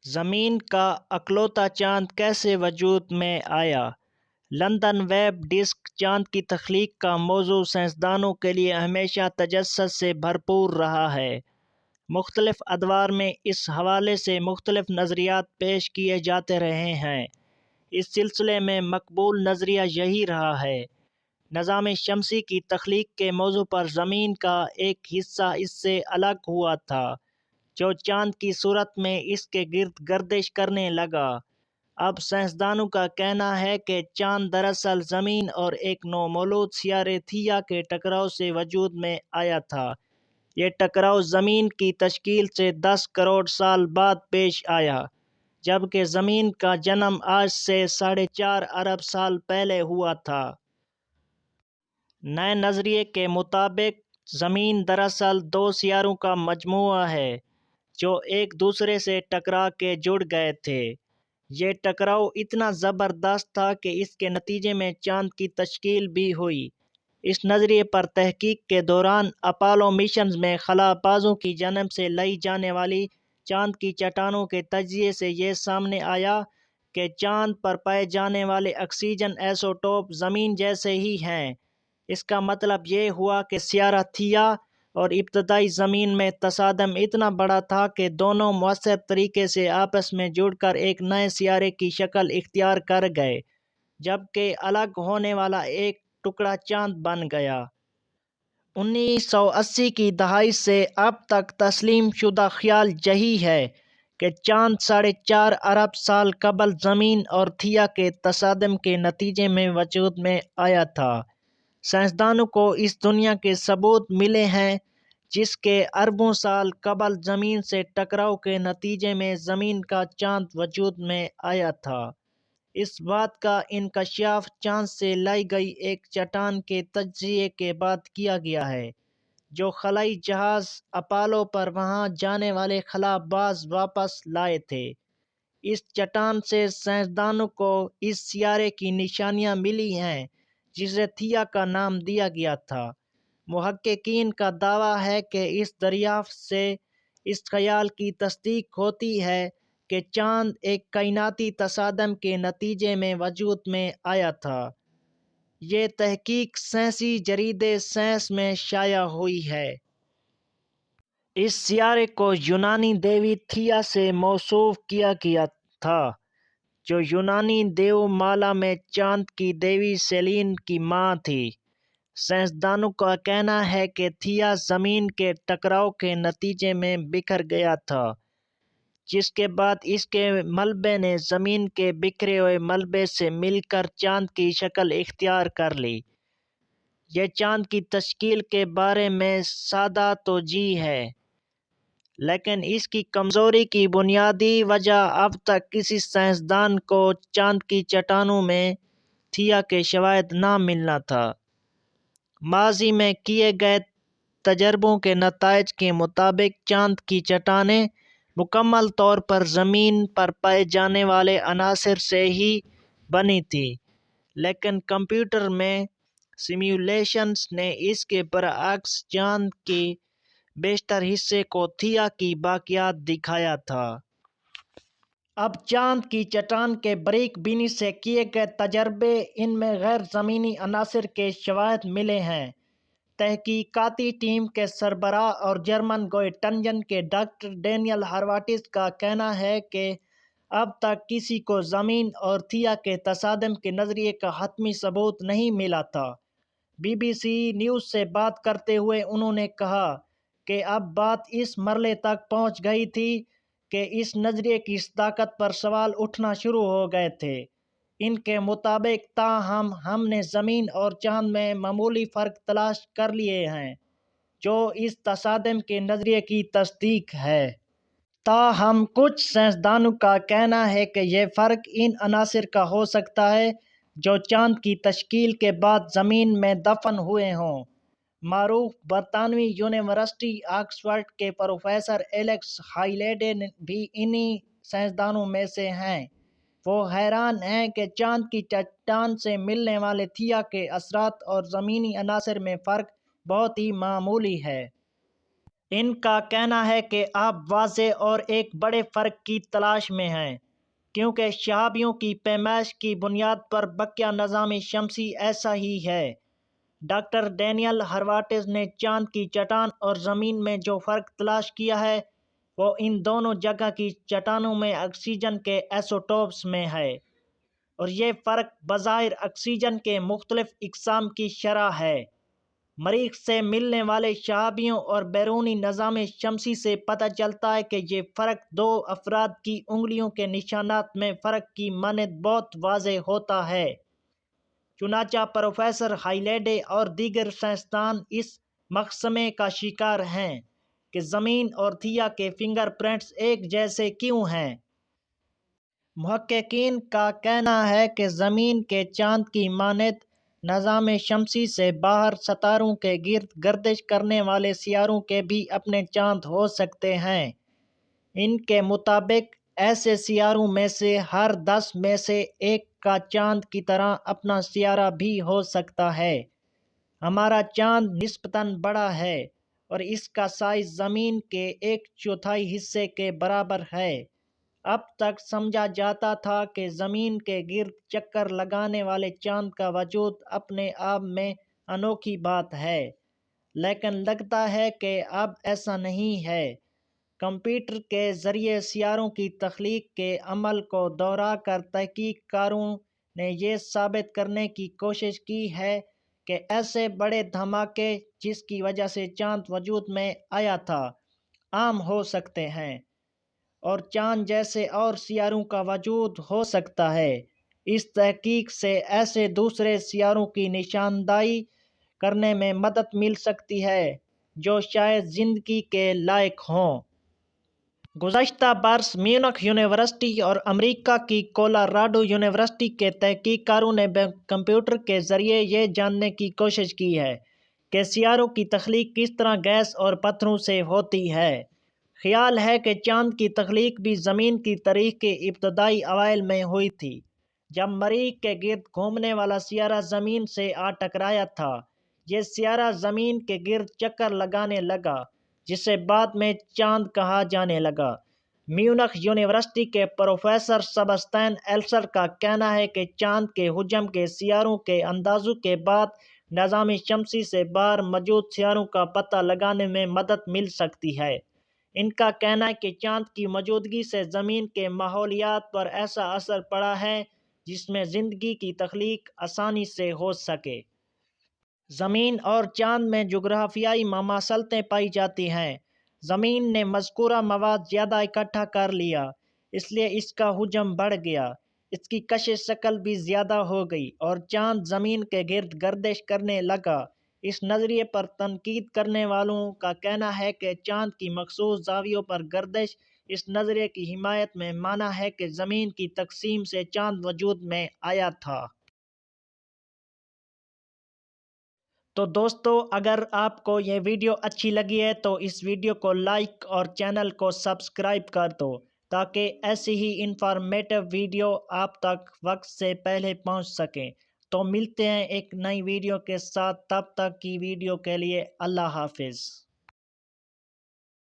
زمین کا اکلوتا چاند کیسے وجود میں آیا؟ لندن ویب ڈسک چاند کی تخلیق کا موضوع سائنسدانوں کے لیے ہمیشہ تجسس سے بھرپور رہا ہے۔ مختلف ادوار میں اس حوالے سے مختلف نظریات پیش کیے جاتے رہے ہیں۔ اس سلسلے میں مقبول نظریہ یہی رہا ہے۔ نظام شمسی کی تخلیق کے موضوع پر زمین کا ایک حصہ اس سے الگ ہوا تھا، جو چاند کی صورت میں اس کے گرد گردش کرنے لگا۔ اب سائنسدانوں کا کہنا ہے کہ چاند دراصل زمین اور ایک نومولود سیارے تھیا کے ٹکراؤ سے وجود میں آیا تھا۔ یہ ٹکراؤ زمین کی تشکیل سے 10 کروڑ سال بعد پیش آیا، جبکہ زمین کا جنم آج سے 4.5 ارب سال پہلے ہوا تھا۔ نئے نظریے کے مطابق زمین دراصل 2 سیاروں کا مجموعہ ہے، جو ایک دوسرے سے ٹکرا کے جڑ گئے تھے۔ یہ ٹکراؤ اتنا زبردست تھا کہ اس کے نتیجے میں چاند کی تشکیل بھی ہوئی۔ اس نظریے پر تحقیق کے دوران اپولو مشنز میں خلا بازوں کی جانب سے لائی جانے والی چاند کی چٹانوں کے تجزیے سے یہ سامنے آیا کہ چاند پر پائے جانے والے آکسیجن ایسوٹوپ زمین جیسے ہی ہیں۔ اس کا مطلب یہ ہوا کہ سیارہ تھیا اور ابتدائی زمین میں تصادم اتنا بڑا تھا کہ دونوں مؤثر طریقے سے آپس میں جڑ کر ایک نئے سیارے کی شکل اختیار کر گئے، جبکہ الگ ہونے والا ایک ٹکڑا چاند بن گیا۔ 1980 کی دہائی سے اب تک تسلیم شدہ خیال یہی ہے کہ چاند 4.5 ارب سال قبل زمین اور تھیا کے تصادم کے نتیجے میں وجود میں آیا تھا۔ سائنسدانوں کو اس دنیا کے ثبوت ملے ہیں جس کے اربوں سال قبل زمین سے ٹکراؤ کے نتیجے میں زمین کا چاند وجود میں آیا تھا۔ اس بات کا انکشاف چاند سے لائی گئی ایک چٹان کے تجزیے کے بعد کیا گیا ہے، جو خلائی جہاز اپولو پر وہاں جانے والے خلا باز واپس لائے تھے۔ اس چٹان سے سائنسدانوں کو اس سیارے کی نشانیاں ملی ہیں جسے تھیا کا نام دیا گیا تھا۔ محققین کا دعویٰ ہے کہ اس دریافت سے اس خیال کی تصدیق ہوتی ہے کہ چاند ایک کائناتی تصادم کے نتیجے میں وجود میں آیا تھا۔ یہ تحقیق سائنسی جریدے سائنس میں شائع ہوئی ہے۔ اس سیارے کو یونانی دیوی تھیا سے موصوف کیا گیا تھا، جو یونانی دیو مالا میں چاند کی دیوی سیلین کی ماں تھی۔ سائنسدانوں کا کہنا ہے کہ تھیا زمین کے ٹکراؤ کے نتیجے میں بکھر گیا تھا، جس کے بعد اس کے ملبے نے زمین کے بکھرے ہوئے ملبے سے مل کر چاند کی شکل اختیار کر لی۔ یہ چاند کی تشکیل کے بارے میں سادہ توجیہ ہے، لیکن اس کی کمزوری کی بنیادی وجہ اب تک کسی سائنسدان کو چاند کی چٹانوں میں تھیا کے شواہد نہ ملنا تھا۔ ماضی میں کیے گئے تجربوں کے نتائج کے مطابق چاند کی چٹانیں مکمل طور پر زمین پر پائے جانے والے عناصر سے ہی بنی تھیں، لیکن کمپیوٹر میں سیمولیشنز نے اس کے برعکس چاند کے بیشتر حصے کو تھیا کی باقیات دکھایا تھا۔ اب چاند کی چٹان کے باریک بینی سے کیے گئے تجربے، ان میں غیر زمینی عناصر کے شواہد ملے ہیں۔ تحقیقاتی ٹیم کے سربراہ اور جرمن گوئٹنجن کے ڈاکٹر ڈینیل ہاروارٹز کا کہنا ہے کہ اب تک کسی کو زمین اور تھیا کے تصادم کے نظریے کا حتمی ثبوت نہیں ملا تھا۔ بی بی سی نیوز سے بات کرتے ہوئے انہوں نے کہا کہ اب بات اس مرحلے تک پہنچ گئی تھی کہ اس نظریے کی صداقت پر سوال اٹھنا شروع ہو گئے تھے۔ ان کے مطابق تاہم ہم نے زمین اور چاند میں معمولی فرق تلاش کر لیے ہیں جو اس تصادم کے نظریے کی تصدیق ہے۔ تاہم کچھ سائنسدانوں کا کہنا ہے کہ یہ فرق ان عناصر کا ہو سکتا ہے جو چاند کی تشکیل کے بعد زمین میں دفن ہوئے ہوں۔ معروف برطانوی یونیورسٹی آکسفورڈ کے پروفیسر ایلیکس ہائیلیڈے بھی انہی سائنسدانوں میں سے ہیں۔ وہ حیران ہیں کہ چاند کی چٹان سے ملنے والے تھیا کے اثرات اور زمینی عناصر میں فرق بہت ہی معمولی ہے۔ ان کا کہنا ہے کہ آپ واضح اور ایک بڑے فرق کی تلاش میں ہیں، کیونکہ شہابیوں کی پیمائش کی بنیاد پر بقیہ نظام شمسی ایسا ہی ہے۔ ڈاکٹر ڈینیل ہروٹز نے چاند کی چٹان اور زمین میں جو فرق تلاش کیا ہے وہ ان دونوں جگہ کی چٹانوں میں آکسیجن کے ایسوٹوپس میں ہے، اور یہ فرق بظاہر آکسیجن کے مختلف اقسام کی شرح ہے۔ مریخ سے ملنے والے شہابیوں اور بیرونی نظام شمسی سے پتہ چلتا ہے کہ یہ فرق دو افراد کی انگلیوں کے نشانات میں فرق کی مانند بہت واضح ہوتا ہے۔ چنانچہ پروفیسر ہائیلیڈے اور دیگر سائنسدان اس مقسمے کا شکار ہیں کہ زمین اور تھیا کے فنگر پرنٹس ایک جیسے کیوں ہیں۔ محققین کا کہنا ہے کہ زمین کے چاند کی مانند نظام شمسی سے باہر ستاروں کے گرد گردش کرنے والے سیاروں کے بھی اپنے چاند ہو سکتے ہیں۔ ان کے مطابق ایسے سیاروں میں سے ہر 10 میں سے ایک کا چاند کی طرح اپنا سیارہ بھی ہو سکتا ہے۔ ہمارا چاند نسبتاً بڑا ہے اور اس کا سائز زمین کے 1/4 حصے کے برابر ہے۔ اب تک سمجھا جاتا تھا کہ زمین کے گرد چکر لگانے والے چاند کا وجود اپنے آپ میں انوکھی بات ہے، لیکن لگتا ہے کہ اب ایسا نہیں ہے۔ کمپیوٹر کے ذریعے سیاروں کی تخلیق کے عمل کو دوہرا کر تحقیق کاروں نے یہ ثابت کرنے کی کوشش کی ہے کہ ایسے بڑے دھماکے جس کی وجہ سے چاند وجود میں آیا تھا عام ہو سکتے ہیں، اور چاند جیسے اور سیاروں کا وجود ہو سکتا ہے۔ اس تحقیق سے ایسے دوسرے سیاروں کی نشاندہی کرنے میں مدد مل سکتی ہے جو شاید زندگی کے لائق ہوں۔ گزشتہ برس میونخ یونیورسٹی اور امریکہ کی کولاراڈو یونیورسٹی کے تحقیق کاروں نے کمپیوٹر کے ذریعے یہ جاننے کی کوشش کی ہے کہ سیاروں کی تخلیق کس طرح گیس اور پتھروں سے ہوتی ہے۔ خیال ہے کہ چاند کی تخلیق بھی زمین کی تاریخ کے ابتدائی اوائل میں ہوئی تھی، جب مریخ کے گرد گھومنے والا سیارہ زمین سے آ ٹکرایا تھا۔ یہ سیارہ زمین کے گرد چکر لگانے لگا، جسے بعد میں چاند کہا جانے لگا۔ میونخ یونیورسٹی کے پروفیسر سباسٹین ایلسر کا کہنا ہے کہ چاند کے حجم کے سیاروں کے اندازوں کے بعد نظام شمسی سے باہر موجود سیاروں کا پتہ لگانے میں مدد مل سکتی ہے۔ ان کا کہنا ہے کہ چاند کی موجودگی سے زمین کے ماحولیات پر ایسا اثر پڑا ہے جس میں زندگی کی تخلیق آسانی سے ہو سکے۔ زمین اور چاند میں جغرافیائی مماثلتیں پائی جاتی ہیں۔ زمین نے مذکورہ مواد زیادہ اکٹھا کر لیا، اس لیے اس کا حجم بڑھ گیا، اس کی کشش شکل بھی زیادہ ہو گئی، اور چاند زمین کے گرد گردش کرنے لگا۔ اس نظریے پر تنقید کرنے والوں کا کہنا ہے کہ چاند کی مخصوص زاویوں پر گردش اس نظریے کی حمایت میں مانا ہے کہ زمین کی تقسیم سے چاند وجود میں آیا تھا۔ تو دوستو، اگر آپ کو یہ ویڈیو اچھی لگی ہے تو اس ویڈیو کو لائک اور چینل کو سبسکرائب کر دو تاکہ ایسی ہی انفارمیٹیو ویڈیو آپ تک وقت سے پہلے پہنچ سکیں۔ تو ملتے ہیں ایک نئی ویڈیو کے ساتھ، تب تک کی ویڈیو کے لیے اللہ حافظ۔